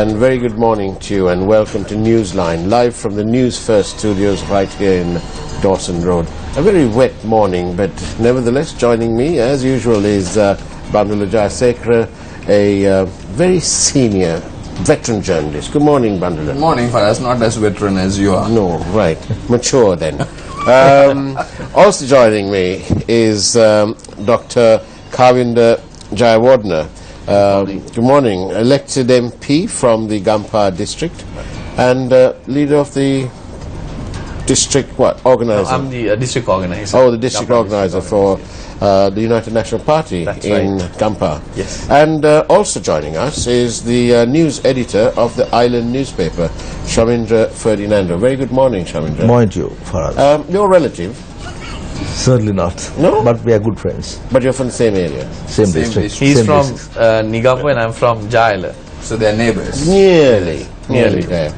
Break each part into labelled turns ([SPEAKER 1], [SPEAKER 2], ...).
[SPEAKER 1] And very good morning to you and welcome to Newsline, live from the Newsfirst studios right here in Dawson Road. A very wet morning, but nevertheless joining me as usual is Bandula Jayasekara, a very senior veteran journalist. Good morning, Bandula.
[SPEAKER 2] Good morning, Faraz. Not as veteran as you are.
[SPEAKER 1] No, right. Mature then. Also joining me is Dr. Kavinda Jayawardena. Good morning. Elected MP from the Gampa district and leader of the district, organizer?
[SPEAKER 2] No, I'm the district organizer.
[SPEAKER 1] Oh, the district Gampa organizer for the United National Party in Gampa.
[SPEAKER 2] Yes.
[SPEAKER 1] And also joining us is the news editor of the Island newspaper, Shamindra Ferdinando. Very good morning, Shamindra.
[SPEAKER 3] Morning to you, Farad.
[SPEAKER 1] Your relative?
[SPEAKER 3] Certainly not.
[SPEAKER 1] No?
[SPEAKER 3] But we are good friends.
[SPEAKER 1] But you're from the same area?
[SPEAKER 3] Same district.
[SPEAKER 2] He's
[SPEAKER 3] same
[SPEAKER 2] from
[SPEAKER 3] district.
[SPEAKER 2] Nigapu and I'm from Jayala. So they're neighbors.
[SPEAKER 1] Nearly there.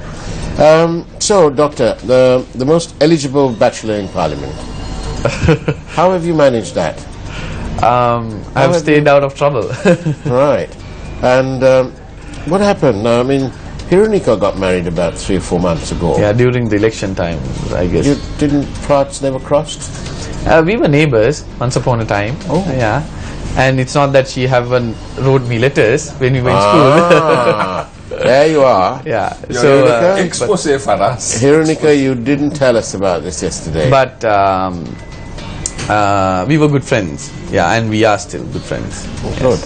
[SPEAKER 1] So, Doctor, the most eligible bachelor in Parliament. How have you managed that?
[SPEAKER 2] I've stayed out of trouble.
[SPEAKER 1] Right. And what happened? I mean, Hirunika got married about 3 or 4 months ago.
[SPEAKER 2] Yeah, during the election time, I guess.
[SPEAKER 1] You paths never crossed?
[SPEAKER 2] We were neighbors once upon a time.
[SPEAKER 1] Oh.
[SPEAKER 2] Yeah. And it's not that she wrote me letters when we were in school.
[SPEAKER 1] There you are.
[SPEAKER 2] Yeah.
[SPEAKER 1] Hirunika?
[SPEAKER 2] Expose for us.
[SPEAKER 1] Hirunika, you didn't tell us about this yesterday.
[SPEAKER 2] But we were good friends. Yeah, and we are still good friends.
[SPEAKER 1] Good.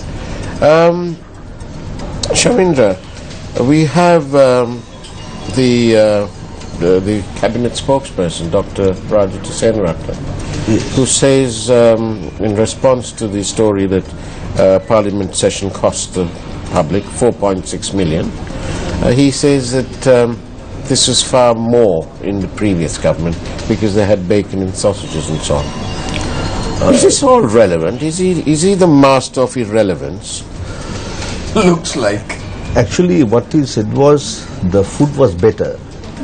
[SPEAKER 1] Shamindra, we have the cabinet spokesperson, Dr. Rajat Senratna, who says in response to the story that Parliament session cost the public 4.6 million, he says that this was far more in the previous government because they had bacon and sausages and so on. Is this all relevant? Is he the master of irrelevance?
[SPEAKER 2] Looks like.
[SPEAKER 3] Actually, what he said was the food was better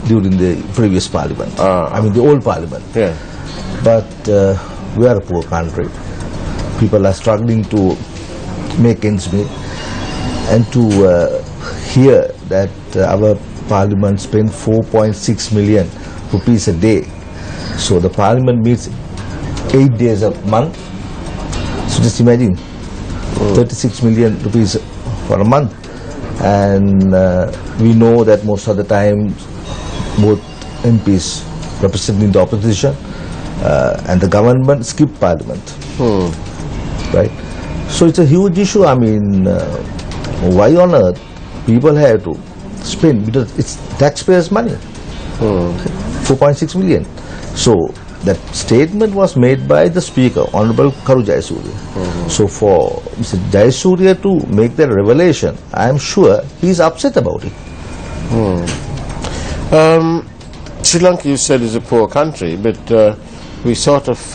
[SPEAKER 3] during the previous Parliament. I mean, the old Parliament.
[SPEAKER 1] Yeah.
[SPEAKER 3] But we are a poor country. People are struggling to make ends meet. And to hear that our Parliament spent 4.6 million rupees a day. So the Parliament meets 8 days a month. So just imagine, 36 million rupees for a month. And we know that most of the time both MPs representing the opposition and the government skip Parliament. Right? So it's a huge issue. I mean, why on earth people have to spend, because it's taxpayers' money, 4.6 million. So that statement was made by the Speaker, Honorable Karu Jayasuriya. So for Mr. Jayasuriya to make that revelation, I am sure he is upset about it.
[SPEAKER 1] Sri Lanka, you said, is a poor country, but we sort of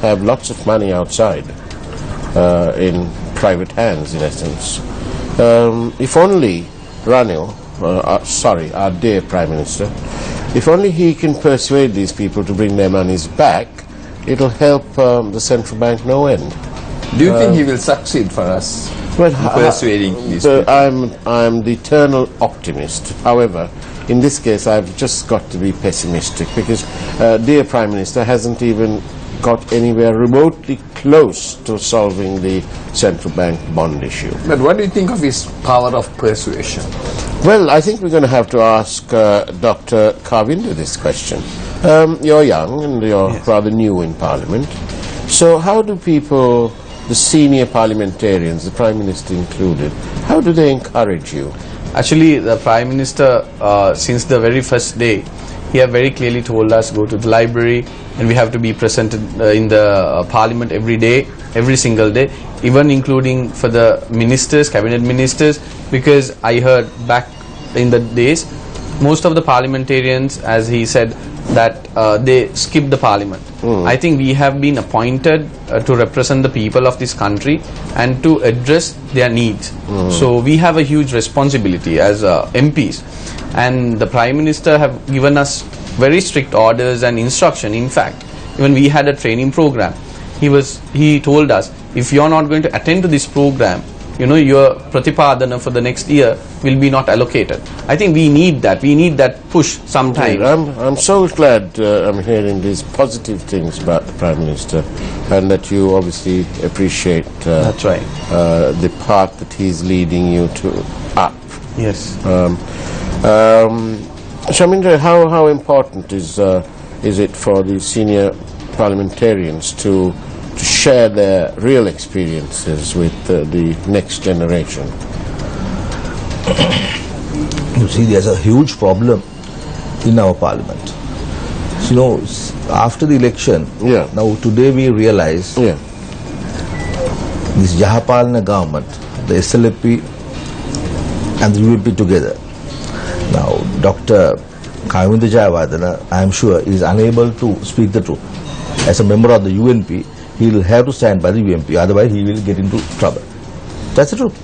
[SPEAKER 1] have lots of money outside in private hands, in essence. If only Ranil, our dear Prime Minister, if only he can persuade these people to bring their monies back, it'll help the central bank no end.
[SPEAKER 2] Do you think he will succeed for us
[SPEAKER 1] Well,
[SPEAKER 2] in persuading these people?
[SPEAKER 1] I'm the eternal optimist. However, in this case, I've just got to be pessimistic because dear Prime Minister hasn't even got anywhere remotely close to solving the central bank bond issue.
[SPEAKER 2] But what do you think of his power of persuasion?
[SPEAKER 1] Well, I think we're going to have to ask Dr. Kavinda this question. You're young and you're rather new in Parliament. So how do people, the senior parliamentarians, the Prime Minister included, how do they encourage you?
[SPEAKER 2] Actually, the Prime Minister, since the very first day, he have very clearly told us go to the library and we have to be present in the Parliament every day, every single day, even including for the ministers, cabinet ministers, because I heard back in the days, most of the parliamentarians, as he said, that they skip the Parliament. I think we have been appointed to represent the people of this country and to address their needs. So we have a huge responsibility as MPs, and the Prime Minister have given us very strict orders and instruction. In fact, when we had a training program, he told us, if you're not going to attend to this program, your pratipadana for the next year will be not allocated. I think we need that. We need that push sometime.
[SPEAKER 1] I'm so glad I'm hearing these positive things about the Prime Minister, and that you obviously appreciate
[SPEAKER 2] That's right.
[SPEAKER 1] the path that he's leading you to up.
[SPEAKER 2] Yes.
[SPEAKER 1] Shamindra, how important is it for the senior parliamentarians to share their real experiences with the next generation?
[SPEAKER 3] You see, there's a huge problem in our parliament. So, after the election,
[SPEAKER 1] Yeah.
[SPEAKER 3] now today we realize
[SPEAKER 1] Yeah.
[SPEAKER 3] this Yahapalana government, the SLP and the UNP together. Now, Dr. Kavinda Jayawardena, I am sure, is unable to speak the truth. As a member of the UNP, he will have to stand by the UNP, otherwise he will get into trouble. That's the truth.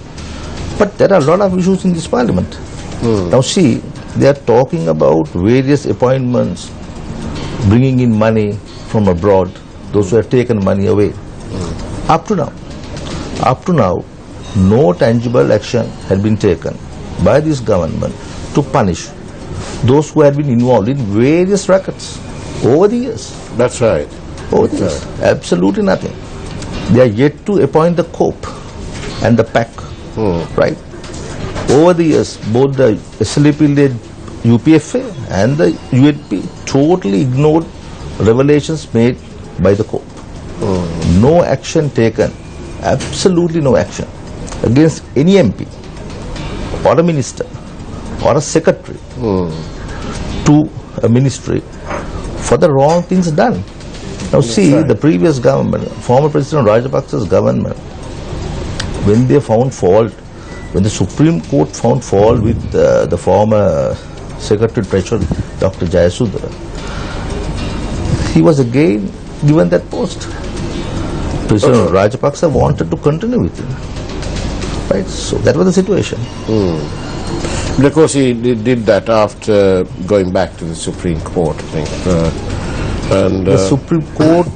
[SPEAKER 3] But there are a lot of issues in this parliament. Now see, they are talking about various appointments, bringing in money from abroad, those who have taken money away. Up to now, no tangible action had been taken by this government to punish those who had been involved in various rackets over the years.
[SPEAKER 1] That's right.
[SPEAKER 3] Over the years. Absolutely nothing. They are yet to appoint the COPE and the PAC, right? Over the years, both the SLP-led UPFA and the UNP totally ignored revelations made by the COPE. No action taken, absolutely no action against any MP or a minister or a secretary to a ministry for the wrong things done. Now see, the previous government, former President Rajapaksa's government, when they found fault, when the Supreme Court found fault with the former Secretary Treasury, Dr. Jayasudhara, he was again given that post. President Rajapaksa wanted to continue with him. Right? So that was the situation.
[SPEAKER 1] Of course, he did that after going back to the Supreme Court, I think.
[SPEAKER 3] The Supreme Court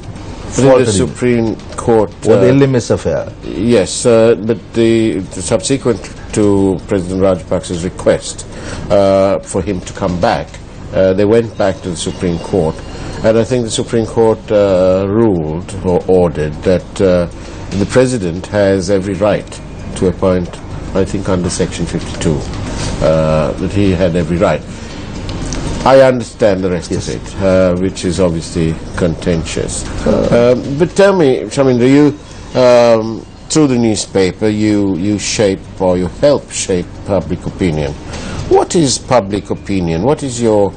[SPEAKER 1] the Supreme Court
[SPEAKER 3] for the LMS affair.
[SPEAKER 1] Yes, but the subsequent to President Rajapaksa's request for him to come back, they went back to the Supreme Court, and I think the Supreme Court ruled or ordered that the President has every right to appoint, I think under Section 52, that he had every right. I understand the rest of it, which is obviously contentious. But tell me, Shamindra, you, through the newspaper, you shape or you help shape public opinion. What is public opinion? What is your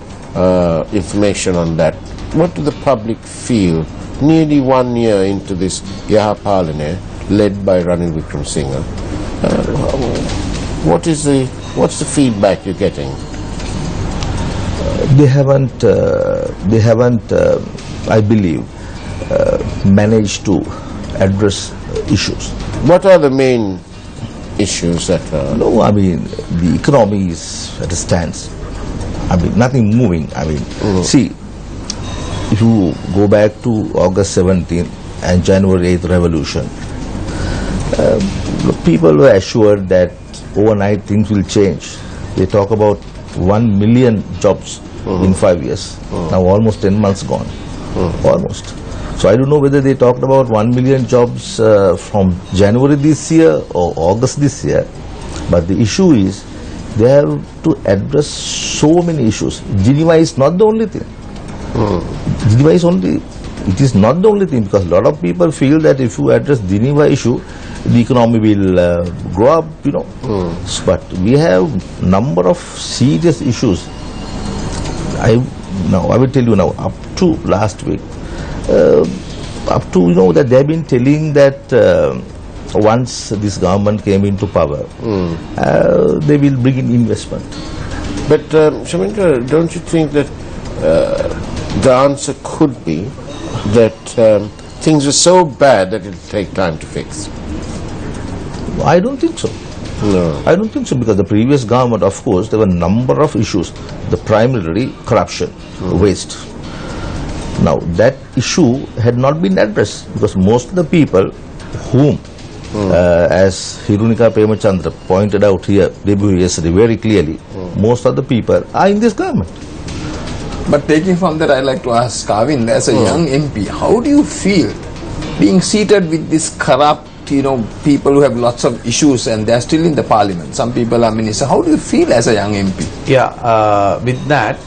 [SPEAKER 1] information on that? What do the public feel nearly 1 year into this Yahapalana led by Ranil Wickremesinghe? What's the feedback you're getting?
[SPEAKER 3] They haven't, I believe, managed to address issues.
[SPEAKER 1] What are the main issues that are...
[SPEAKER 3] No, I mean, the economy is at a stance. I mean, nothing moving. I mean, see, if you go back to August 17th and January 8th revolution, people were assured that overnight things will change. They talk about 1 million jobs in 5 years. Now almost 10 months gone. Almost. So I don't know whether they talked about 1 million jobs from January this year or August this year. But the issue is they have to address so many issues. Geneva is not the only thing. Geneva is it is not the only thing, because a lot of people feel that if you address Geneva issue, the economy will grow up, you know. But we have number of serious issues. I will tell you now, up to last week, up to, you know, that they have been telling that once this government came into power, they will bring in investment.
[SPEAKER 1] But Shamindra, don't you think that the answer could be that things are so bad that it will take time to fix?
[SPEAKER 3] I don't think so.
[SPEAKER 1] No.
[SPEAKER 3] I don't think so, because the previous government, of course, there were a number of issues. The primarily corruption, waste. Now, that issue had not been addressed, because most of the people whom As Hirunika Premachandra pointed out here yesterday very clearly, most of the people are in this government.
[SPEAKER 4] But taking from that, I'd like to ask Kavind, as a young MP, how do you feel being seated with this corrupt, people who have lots of issues and they're still in the parliament? Some people are ministers. How do you feel as a young MP?
[SPEAKER 2] Yeah, with that,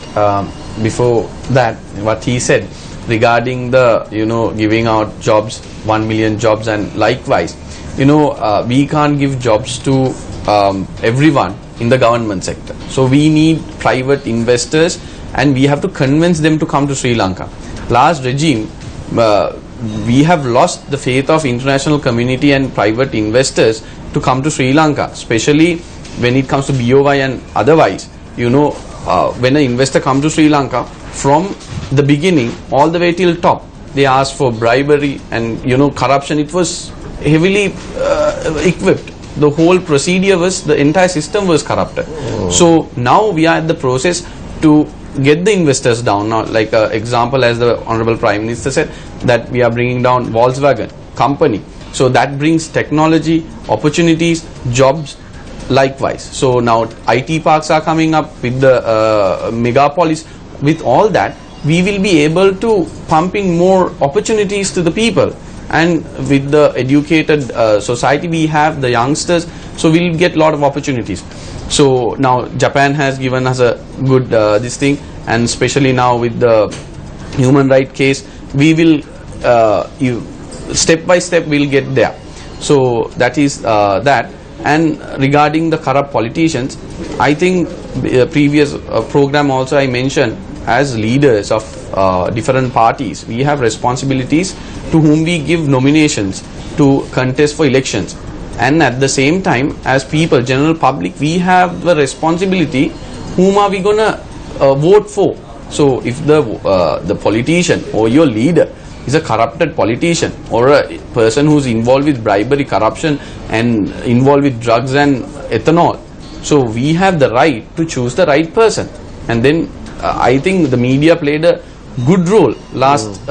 [SPEAKER 2] before that, what he said regarding the, giving out jobs, 1 million jobs, and likewise, we can't give jobs to everyone in the government sector. So we need private investors, and we have to convince them to come to Sri Lanka. Last regime, we have lost the faith of international community and private investors to come to Sri Lanka, especially when it comes to BOI and otherwise. When an investor comes to Sri Lanka, from the beginning all the way till top, they ask for bribery and corruption. It was heavily equipped. The whole procedure was, the entire system was corrupted. So now we are at the process to get the investors down. Now, like example, as the Honorable Prime Minister said, that we are bringing down Volkswagen company. So that brings technology, opportunities, jobs, likewise. So now IT parks are coming up with the megapolis. With all that, we will be able to pump in more opportunities to the people. And with the educated society we have, the youngsters, so we'll get a lot of opportunities. So now Japan has given us a good this thing, and especially now with the human right case, we will step by step we'll get there. So that is that. And regarding the corrupt politicians, I think the previous program also I mentioned, as leaders of different parties, we have responsibilities to whom we give nominations to contest for elections. And at the same time, as people, general public, we have the responsibility whom are we gonna vote for. So if the politician or your leader is a corrupted politician or a person who's involved with bribery, corruption, and involved with drugs and ethanol, so we have the right to choose the right person. And then I think the media played a good role last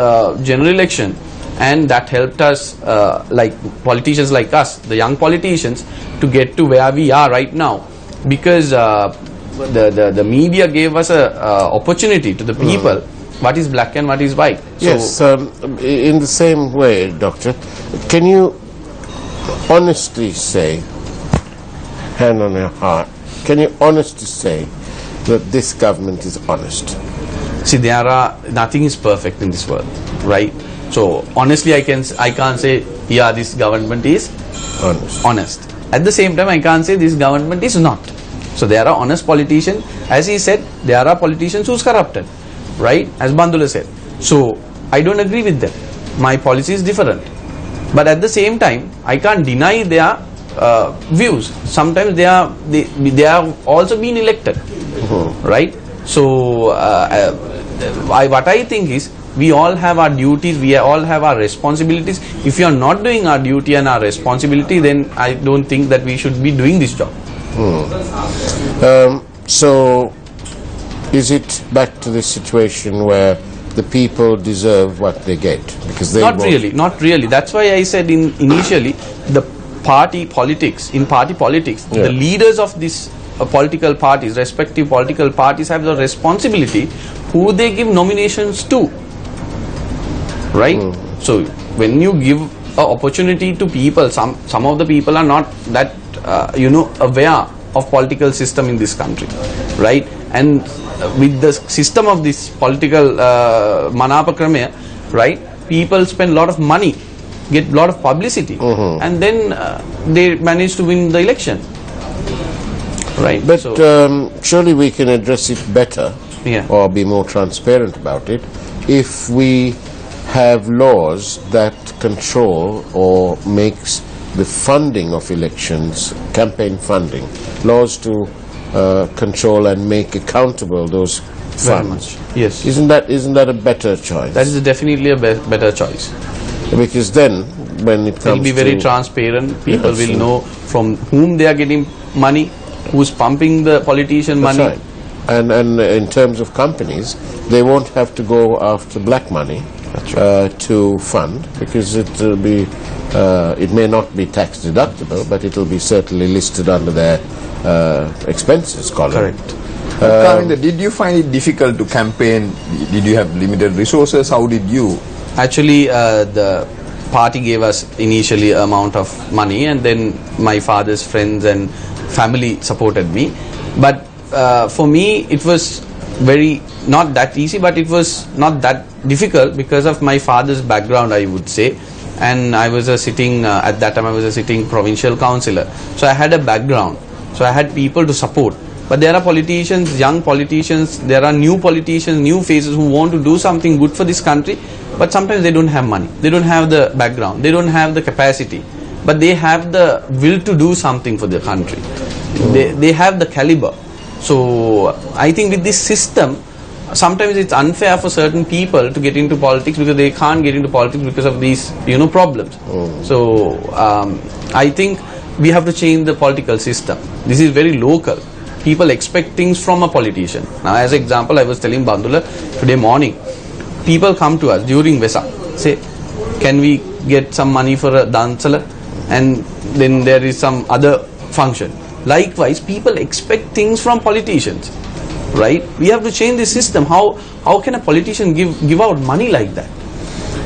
[SPEAKER 2] general election, and that helped us, like politicians like us, the young politicians, to get to where we are right now, because the media gave us a opportunity to the people, what is black and what is white.
[SPEAKER 1] Yes, in the same way, Doctor, can you honestly say, hand on your heart, can you honestly say that this government is honest?
[SPEAKER 2] See, nothing is perfect in this world, right? So honestly, I can't say, yeah, this government is honest. At the same time, I can't say this government is not. So there are honest politicians. As he said, there are politicians who's corrupted, right? As Bandula said. So I don't agree with them. My policy is different. But at the same time, I can't deny their views. Sometimes they have also been elected, right? So what I think is, we all have our duties, we all have our responsibilities. If you are not doing our duty and our responsibility, then I don't think that we should be doing this job.
[SPEAKER 1] So is it back to the situation where the people deserve what they get? Because they
[SPEAKER 2] not really. That's why I said initially, the party politics, the leaders of this political parties, respective political parties, have the responsibility who they give nominations to, right? So when you give an opportunity to people, some of the people are not that aware of political system in this country, right? And with the system of this political manapakramya, right, people spend a lot of money, get a lot of publicity, and then they manage to win the election, right?
[SPEAKER 1] But surely we can address it better, or be more transparent about it, if we have laws that control or makes the funding of elections, campaign funding, laws to control and make accountable those funds.
[SPEAKER 2] Yes.
[SPEAKER 1] Isn't that a better choice?
[SPEAKER 2] That is definitely a better choice.
[SPEAKER 1] Because then, when it comes to...
[SPEAKER 2] It will be very transparent. People will know from whom they are getting money, who's pumping the politician money.
[SPEAKER 1] Right. And in terms of companies, they won't have to go after black money to fund, because it will be It may not be tax deductible, but it will be certainly listed under their expenses column.
[SPEAKER 2] Correct.
[SPEAKER 4] Kavinda, did you find it difficult to campaign? Did you have limited resources? How did you?
[SPEAKER 2] Actually, the party gave us initially amount of money, and then my father's friends and family supported me. But for me, it was not that easy, but it was not that difficult because of my father's background, I would say. And I was at that time I was a sitting provincial councillor, so I had a background, so I had people to support. But there are politicians, young politicians, there are new politicians, new faces who want to do something good for this country, but sometimes they don't have money, they don't have the background, they don't have the capacity, but they have the will to do something for the country. They have the caliber. So I think with this system, sometimes it's unfair for certain people to get into politics because they can't get into politics because of these problems. So I think we have to change the political system. This is very local. People expect things from a politician. Now, as an example, I was telling Bandula today morning, people come to us during Vesak, say, can we get some money for a dansala? And then there is some other function. Likewise, people expect things from politicians, right? We have to change the system. How can a politician give out money like that,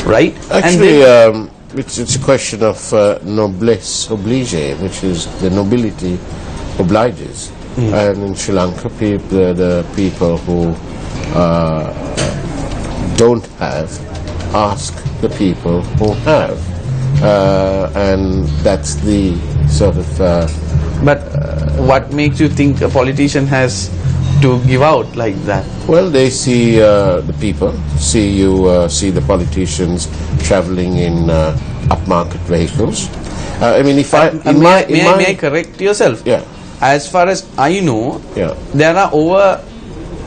[SPEAKER 2] right?
[SPEAKER 1] Actually, it's a question of noblesse oblige, which is the nobility obliges. And in Sri Lanka, the people who don't have ask the people who have, and that's the sort of.
[SPEAKER 2] But what makes you think a politician has to give out like that?
[SPEAKER 1] Well, they see the people, see the politicians travelling in upmarket vehicles. I mean, if
[SPEAKER 2] may I correct yourself?
[SPEAKER 1] Yeah.
[SPEAKER 2] As far as I know,
[SPEAKER 1] Yeah.
[SPEAKER 2] there are over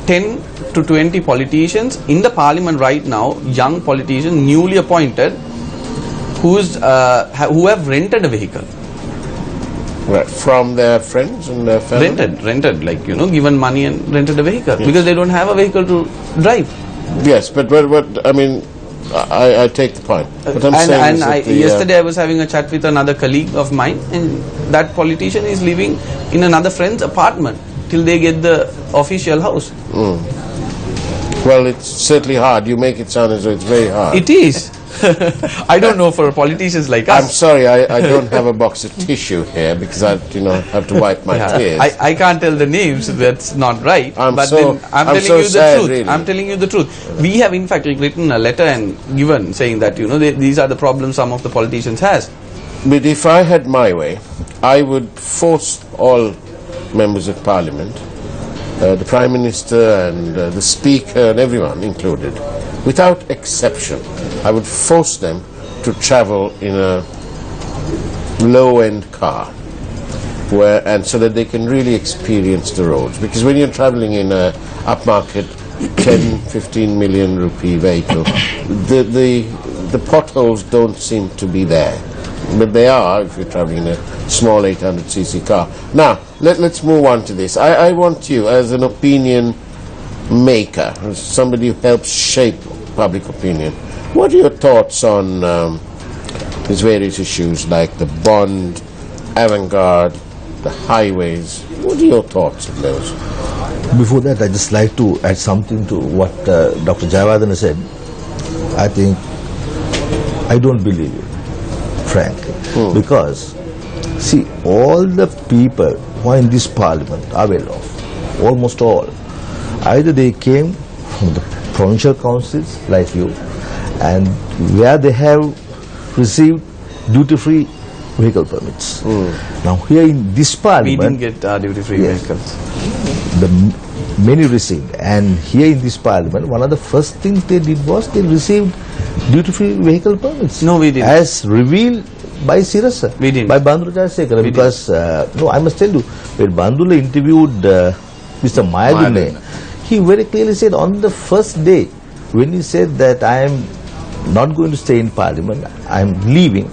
[SPEAKER 2] 10 to 20 politicians in the parliament right now, young politicians, newly appointed, who have rented a vehicle.
[SPEAKER 1] Right, from their friends and their family?
[SPEAKER 2] Rented, like, given money and rented a vehicle, because they don't have a vehicle to drive.
[SPEAKER 1] Yes, but I mean, I take the point. What I'm saying is that
[SPEAKER 2] yesterday I was having a chat with another colleague of mine, and that politician is living in another friend's apartment till they get the official house.
[SPEAKER 1] Well, it's certainly hard. You make it sound as though it's very hard.
[SPEAKER 2] It is. I don't know for politicians like us.
[SPEAKER 1] I'm sorry, I don't have a box of tissue here because I have to wipe my tears.
[SPEAKER 2] I can't tell the names, that's not right.
[SPEAKER 1] I'm
[SPEAKER 2] telling you the
[SPEAKER 1] sad,
[SPEAKER 2] truth.
[SPEAKER 1] really.
[SPEAKER 2] I'm telling you the truth. We have in fact written a letter and given saying that these are the problems some of the politicians has.
[SPEAKER 1] But if I had my way, I would force all members of parliament, the Prime Minister and the Speaker and everyone included, without exception, I would force them to travel in a low-end car, and so that they can really experience the roads. Because when you're traveling in a upmarket 10-15 million rupee vehicle, the potholes don't seem to be there. But they are if you're traveling in a small 800cc car. Now, let's move on to this. I want you, as an opinion maker, as somebody who helps shape public opinion, what are your thoughts on these various issues like the bond, avant-garde, the highways? What are your thoughts on those?
[SPEAKER 3] Before that, I'd just like to add something to what Dr. Jayawardena said. I think I don't believe it, frankly, because see, all the people who are in this parliament are well off, almost all. Either they came from the provincial councils like you, and where they have received duty-free vehicle permits. Now here in this parliament,
[SPEAKER 2] We didn't get duty-free vehicles.
[SPEAKER 3] Many received, and here in this parliament, one of the first things they did was they received duty-free vehicle permits.
[SPEAKER 2] No, we didn't.
[SPEAKER 3] As revealed by Sirasa,
[SPEAKER 2] We didn't.
[SPEAKER 3] by Bandula Jayasekara, because no, I must tell you, when Bandula interviewed Mr. Mayadune, he very clearly said on the first day, when he said that I am not going to stay in parliament, I am leaving,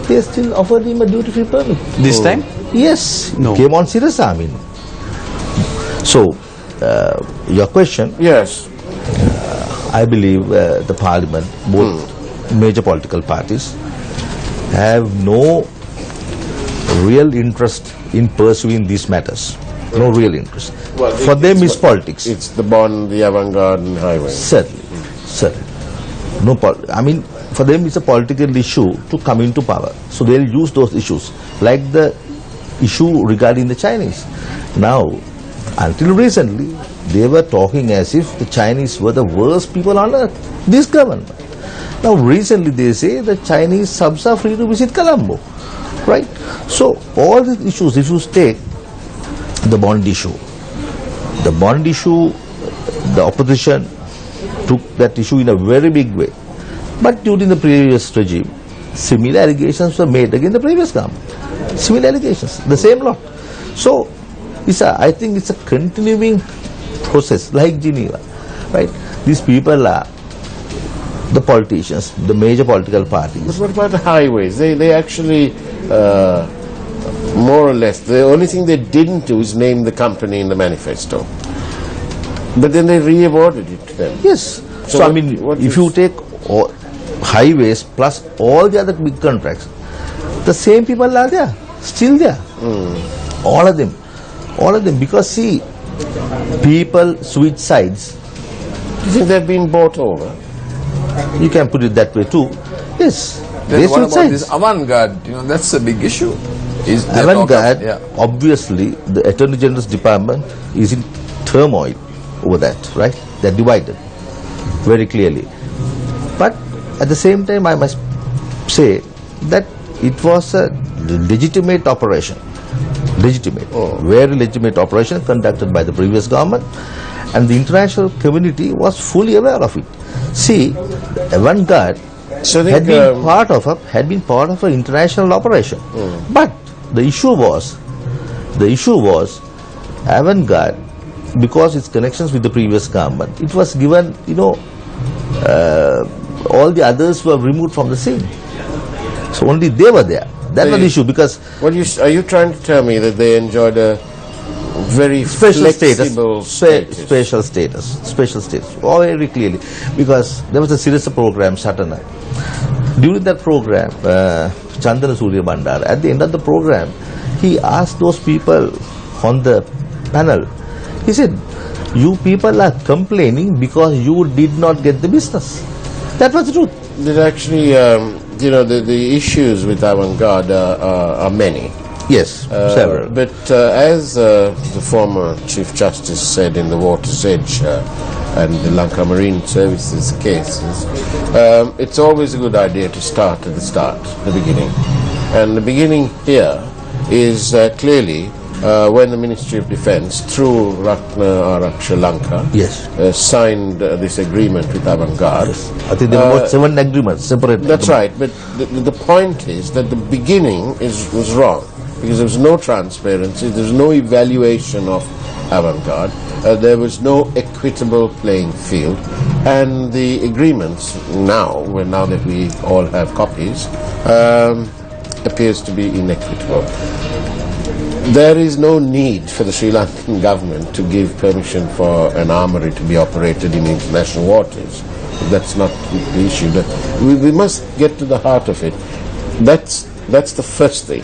[SPEAKER 3] they still offered him a duty-free permit.
[SPEAKER 2] This time?
[SPEAKER 3] Yes,
[SPEAKER 2] No.
[SPEAKER 3] came on Sirasa, I mean. So, your question,
[SPEAKER 1] Yes.
[SPEAKER 3] I believe the parliament, both major political parties, have no real interest in pursuing these matters. No real interest.
[SPEAKER 1] Well,
[SPEAKER 3] For them, it's politics.
[SPEAKER 1] It's the bond, the avant-garde and highway.
[SPEAKER 3] Certainly. No, I mean, for them, it's a political issue to come into power. So they'll use those issues, like the issue regarding the Chinese. Now, until recently, they were talking as if the Chinese were the worst people on earth. This government. Now, recently they say the Chinese subs are free to visit Colombo, right? So all these issues, if you take the bond issue, the opposition took that issue in a very big way. But during the previous regime, similar allegations were made against the previous government. Similar allegations, the same lot. So, I think it's a continuing process, like Geneva, right? These people are the politicians, the major political parties.
[SPEAKER 1] But what about the highways? They actually, more or less, the only thing they didn't do is name the company in the manifesto. But then they re-awarded it to them.
[SPEAKER 3] Yes. So I mean, if you take highways plus all the other big contracts, the same people are there, still there. All of them. Because see, people switch sides.
[SPEAKER 1] Do you think they've been bought over?
[SPEAKER 3] You can put it that way too. Yes.
[SPEAKER 4] Then
[SPEAKER 3] They
[SPEAKER 4] what
[SPEAKER 3] switch
[SPEAKER 4] about
[SPEAKER 3] sides.
[SPEAKER 4] this avant-garde? That's a big issue.
[SPEAKER 3] Avant-garde, obviously, the Attorney General's department is in turmoil over that, right? They're divided very clearly. But at the same time, I must say that it was a legitimate operation. Very legitimate operation conducted by the previous government, and the international community was fully aware of it. See, the avant-garde had been part of an international operation. But the issue was avant-garde, because its connections with the previous government, it was given, all the others were removed from the scene. So only they were there. That was the issue, because...
[SPEAKER 1] Are you trying to tell me that they enjoyed a very
[SPEAKER 3] special
[SPEAKER 1] flexible
[SPEAKER 3] special status, very clearly, because there was a series of programs, Satana. During that program, Chandana Surya Bandar, at the end of the program, he asked those people on the panel, he said, you people are complaining because you did not get the business. That was the truth.
[SPEAKER 1] There's actually, the issues with avant-garde are many.
[SPEAKER 3] Yes, several.
[SPEAKER 1] But as the former Chief Justice said in the Water's Edge and the Lanka Marine Services cases, it's always a good idea to start at the beginning. And the beginning here is clearly when the Ministry of Defence, through Ratna Araksha Lanka, signed this agreement with avant-garde.
[SPEAKER 3] Yes. I think there were about 7 agreements, separate.
[SPEAKER 1] That's right, but the point is that the beginning was wrong, because there was no transparency, there was no evaluation of avant-garde, there was no equitable playing field, and the agreements now that we all have copies, appears to be inequitable. There is no need for the Sri Lankan government to give permission for an armoury to be operated in international waters. That's not the issue. We must get to the heart of it. That's the first thing.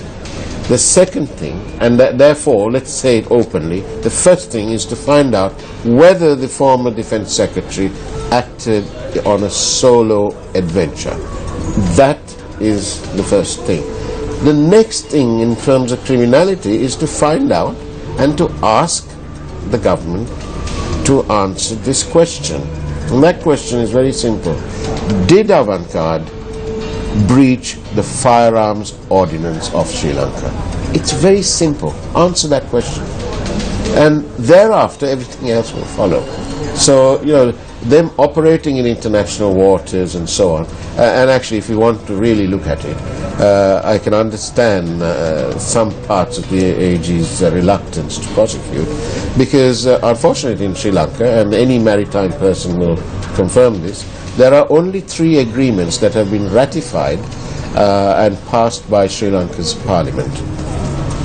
[SPEAKER 1] The second thing, and therefore, let's say it openly, the first thing is to find out whether the former Defence Secretary acted on a solo adventure. That is the first thing. The next thing in terms of criminality is to find out and to ask the government to answer this question. And that question is very simple. Did avant-garde breach the firearms ordinance of Sri Lanka? It's very simple. Answer that question. And thereafter, everything else will follow. So, them operating in international waters and so on, and actually, if you want to really look at it, I can understand some parts of the AG's reluctance to prosecute, because unfortunately in Sri Lanka, and any maritime person will confirm this, there are only 3 agreements that have been ratified and passed by Sri Lanka's parliament,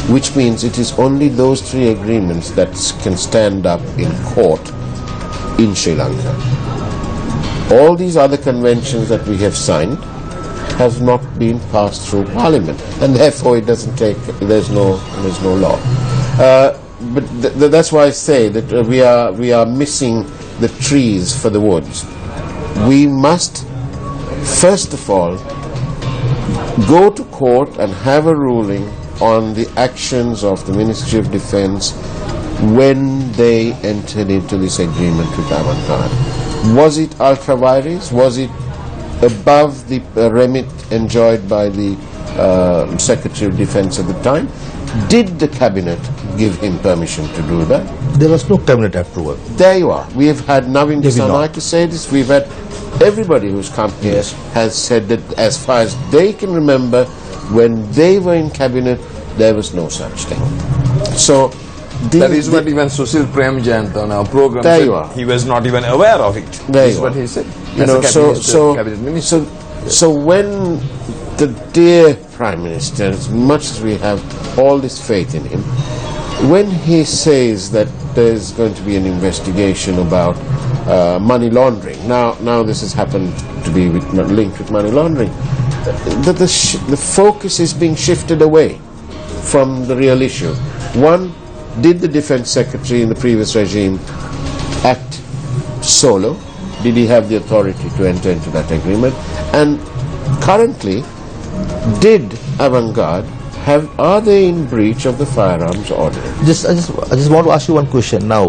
[SPEAKER 1] which means it is only those 3 agreements that can stand up in court in Sri Lanka. All these other conventions that we have signed has not been passed through Parliament, and therefore it doesn't take. There's no law. But that's why I say that we are missing the trees for the woods. We must first of all go to court and have a ruling on the actions of the Ministry of Defence when they entered into this agreement with Avantgarde. Was it ultra vires? Was it above the remit enjoyed by the Secretary of Defence at the time? Did the Cabinet give him permission to do that?
[SPEAKER 3] There was no cabinet approval.
[SPEAKER 1] There you are. We have had Navin
[SPEAKER 3] Maybe not.
[SPEAKER 1] Desai to say this. We've had everybody who's come here has said that as far as they can remember, when they were in Cabinet, there was no such thing. So
[SPEAKER 4] That is what even Sushil Premjant on our program
[SPEAKER 1] there
[SPEAKER 4] said.
[SPEAKER 1] you are.
[SPEAKER 5] He was not even aware of it.
[SPEAKER 1] There
[SPEAKER 4] This is
[SPEAKER 1] you
[SPEAKER 4] what
[SPEAKER 1] are.
[SPEAKER 4] he said.
[SPEAKER 1] You
[SPEAKER 4] As
[SPEAKER 1] know,
[SPEAKER 4] a cabinet minister.
[SPEAKER 1] so when the dear Prime Minister, as much as we have all this faith in him, when he says that there's going to be an investigation about money laundering, now this has happened to be linked with money laundering, the focus is being shifted away from the real issue. One, did the Defence Secretary in the previous regime act solo? Did he have the authority to enter into that agreement? And currently, did Avantgarde are they in breach of the firearms ordinance?
[SPEAKER 3] I just want to ask you one question now.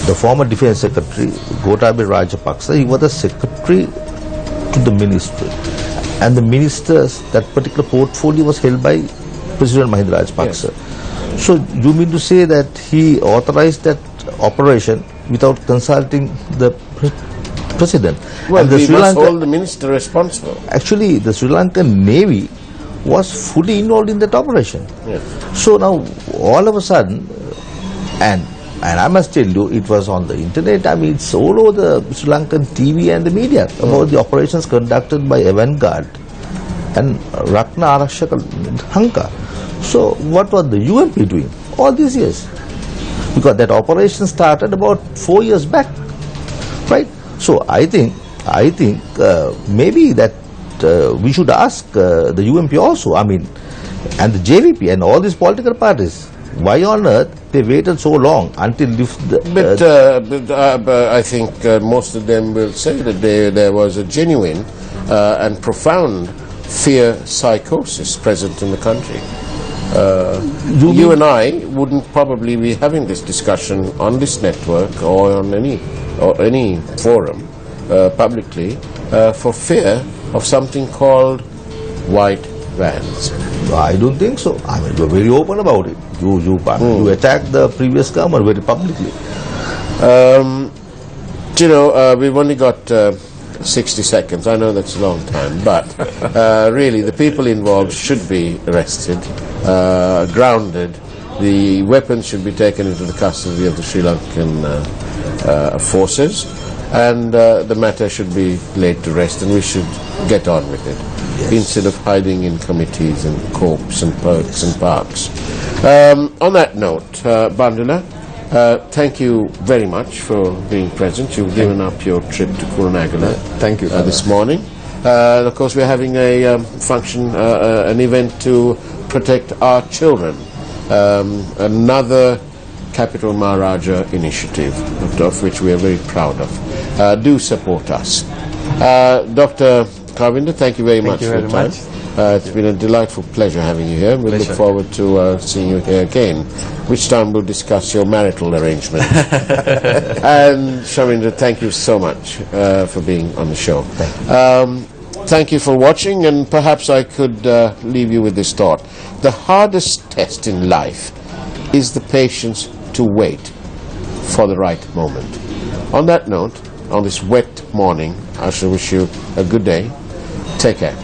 [SPEAKER 3] The former Defence Secretary, Gotabaya Rajapaksa, he was the Secretary to the Ministry. And the Ministers, that particular portfolio was held by President Mahinda Rajapaksa.
[SPEAKER 1] Yes.
[SPEAKER 3] So you mean to say that he authorized that operation without consulting the President?
[SPEAKER 1] Well,
[SPEAKER 3] and the
[SPEAKER 1] we
[SPEAKER 3] Sri
[SPEAKER 1] must
[SPEAKER 3] Lanka,
[SPEAKER 1] hold the minister responsible.
[SPEAKER 3] actually, the Sri Lankan Navy was fully involved in that operation.
[SPEAKER 1] Yes.
[SPEAKER 3] So now, all of a sudden, and I must tell you, it was on the internet, I mean, it's all over the Sri Lankan TV and the media about the operations conducted by Avantgarde and Rakna Arakshaka Lanka. So what was the UMP doing all these years? Because that operation started about 4 years back, right? So I think maybe that we should ask the UMP also, I mean, and the JVP and all these political parties, why on earth they waited so long until
[SPEAKER 1] But I think most of them will say that there was a genuine and profound fear psychosis present in the country. You and I wouldn't probably be having this discussion on this network or on any forum publicly for fear of something called white vans.
[SPEAKER 3] I don't think so. I mean, you're very open about it. You attacked the previous government very publicly.
[SPEAKER 1] We've only got 60 seconds. I know that's a long time, but really the people involved should be arrested, grounded. The weapons should be taken into the custody of the Sri Lankan forces, and the matter should be laid to rest, and we should get on with it. Yes. Instead of hiding in committees and corps and perks and parks. On that note, Bandula, thank you very much for being present. You've given up your trip to Kurunagala
[SPEAKER 4] Thank you.
[SPEAKER 1] this morning. Of course, we're having a function, an event to protect our children. Another Capital Maharaja initiative, of which we are very proud of. Do support us. Dr. Karvinder, thank you very much for your time. It's been a delightful pleasure having you here. We look forward to seeing you here again, which time we'll discuss your marital arrangement. And Shamindra, thank you so much for being on the show. Thank you for watching, and perhaps I could leave you with this thought. The hardest test in life is the patience to wait for the right moment. On that note, on this wet morning, I shall wish you a good day. Take care.